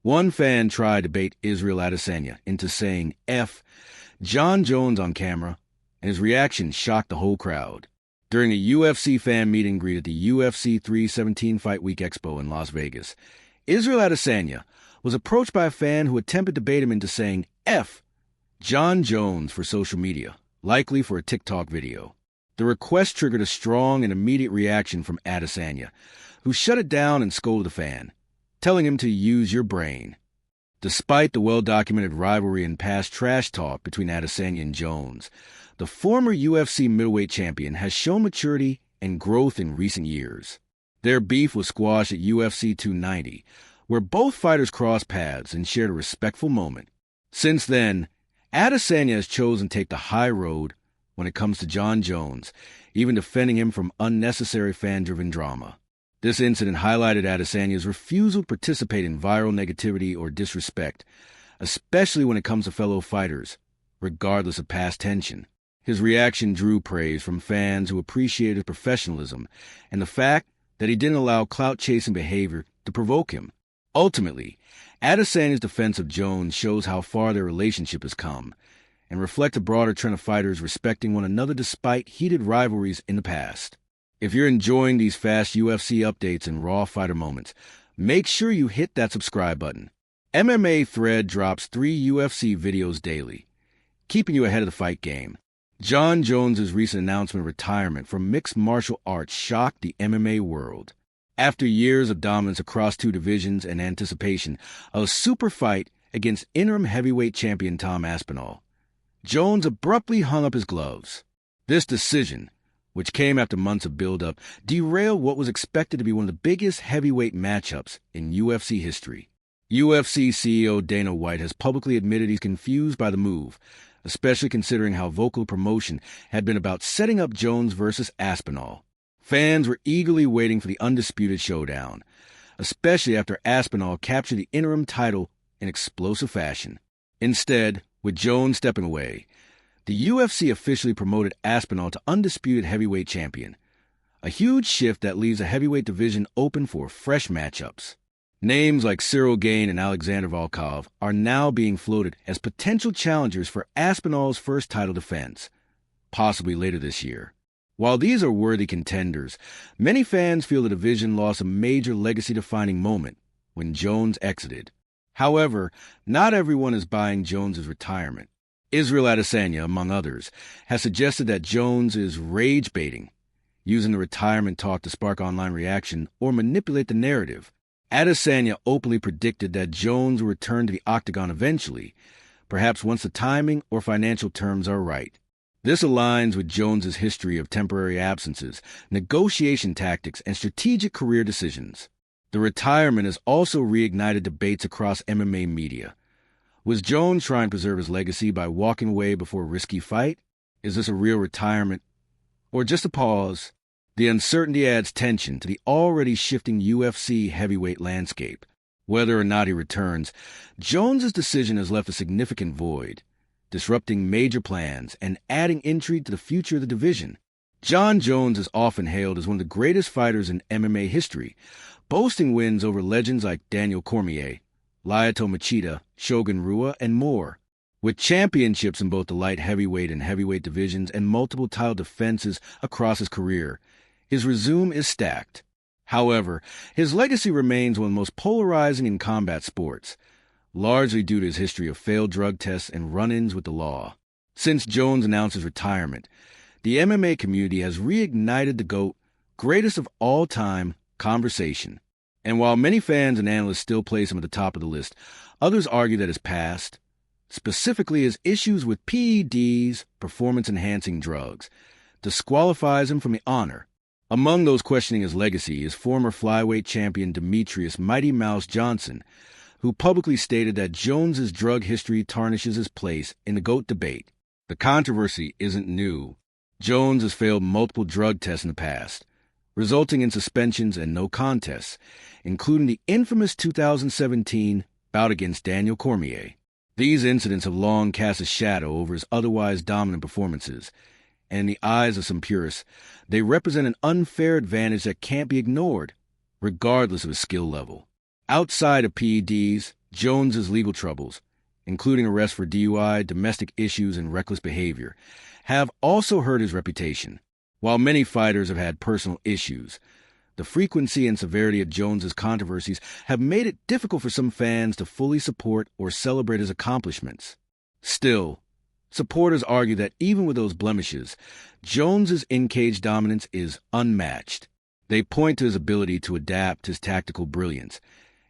One fan tried to bait Israel Adesanya into saying F Jon Jones on camera, and his reaction shocked the whole crowd. During a UFC fan meet and greet at the UFC 317 Fight Week Expo in Las Vegas, Israel Adesanya was approached by a fan who attempted to bait him into saying F Jon Jones for social media, likely for a TikTok video. The request triggered a strong and immediate reaction from Adesanya, who shut it down and scolded the fan, telling him to use your brain. Despite the well-documented rivalry and past trash talk between Adesanya and Jones, the former UFC middleweight champion has shown maturity and growth in recent years. Their beef was squashed at UFC 290, where both fighters crossed paths and shared a respectful moment. Since then, Adesanya has chosen to take the high road when it comes to Jon Jones, even defending him from unnecessary fan-driven drama. This incident highlighted Adesanya's refusal to participate in viral negativity or disrespect, especially when it comes to fellow fighters, regardless of past tension. His reaction drew praise from fans who appreciated his professionalism and the fact that he didn't allow clout-chasing behavior to provoke him. Ultimately, Adesanya's defense of Jones shows how far their relationship has come and reflects a broader trend of fighters respecting one another despite heated rivalries in the past. If you're enjoying these fast UFC updates and raw fighter moments, make sure you hit that subscribe button. MMA Thread drops 3 UFC videos daily, keeping you ahead of the fight game. Jon Jones' recent announcement of retirement from mixed martial arts shocked the MMA world. After years of dominance across 2 divisions and anticipation of a super fight against interim heavyweight champion Tom Aspinall, Jones abruptly hung up his gloves. This decision, which came after months of build-up, derailed what was expected to be one of the biggest heavyweight matchups in UFC history. UFC CEO Dana White has publicly admitted he's confused by the move, especially considering how vocal promotion had been about setting up Jones versus Aspinall. Fans were eagerly waiting for the undisputed showdown, especially after Aspinall captured the interim title in explosive fashion. Instead, with Jones stepping away, the UFC officially promoted Aspinall to undisputed heavyweight champion, a huge shift that leaves the heavyweight division open for fresh matchups. Names like Cyril Gane and Alexander Volkov are now being floated as potential challengers for Aspinall's first title defense, possibly later this year. While these are worthy contenders, many fans feel the division lost a major legacy-defining moment when Jones exited. However, not everyone is buying Jones' retirement. Israel Adesanya, among others, has suggested that Jones is rage-baiting, using the retirement talk to spark online reaction or manipulate the narrative. Adesanya openly predicted that Jones will return to the octagon eventually, perhaps once the timing or financial terms are right. This aligns with Jones' history of temporary absences, negotiation tactics, and strategic career decisions. The retirement has also reignited debates across MMA media. Was Jones trying to preserve his legacy by walking away before a risky fight? Is this a real retirement? Or just a pause? The uncertainty adds tension to the already shifting UFC heavyweight landscape. Whether or not he returns, Jones' decision has left a significant void, disrupting major plans and adding intrigue to the future of the division. Jon Jones is often hailed as one of the greatest fighters in MMA history, boasting wins over legends like Daniel Cormier, Lyoto Machida, Shogun Rua, and more. With championships in both the light heavyweight and heavyweight divisions and multiple title defenses across his career, his resume is stacked. However, his legacy remains one of the most polarizing in combat sports, largely due to his history of failed drug tests and run-ins with the law. Since Jones announced his retirement, the MMA community has reignited the GOAT, greatest of all time, conversation. And while many fans and analysts still place him at the top of the list, others argue that his past, specifically his issues with PEDs, performance-enhancing drugs, disqualifies him from the honor. Among those questioning his legacy is former flyweight champion Demetrius Mighty Mouse Johnson, who publicly stated that Jones's drug history tarnishes his place in the GOAT debate. The controversy isn't new. Jones has failed multiple drug tests in the past, resulting in suspensions and no contests, including the infamous 2017 bout against Daniel Cormier. These incidents have long cast a shadow over his otherwise dominant performances, and in the eyes of some purists, they represent an unfair advantage that can't be ignored, regardless of his skill level. Outside of PEDs, Jones's legal troubles, including arrest for DUI, domestic issues, and reckless behavior, have also hurt his reputation. While many fighters have had personal issues, the frequency and severity of Jones's controversies have made it difficult for some fans to fully support or celebrate his accomplishments. Still, supporters argue that even with those blemishes, Jones's in-cage dominance is unmatched. They point to his ability to adapt, his tactical brilliance,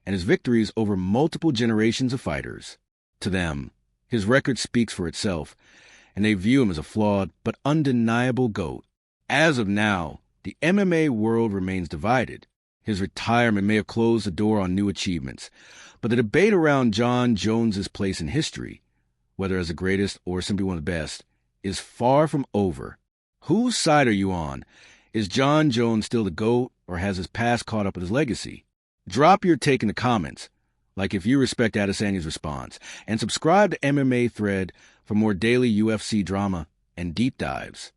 and his victories over multiple generations of fighters. To them, his record speaks for itself, and they view him as a flawed but undeniable GOAT. As of now, the MMA world remains divided. His retirement may have closed the door on new achievements, but the debate around Jon Jones's place in history, whether as the greatest or simply one of the best, is far from over. Whose side are you on? Is Jon Jones still the GOAT, or has his past caught up with his legacy? Drop your take in the comments, like if you respect Adesanya's response, and subscribe to MMA Thread for more daily UFC drama and deep dives.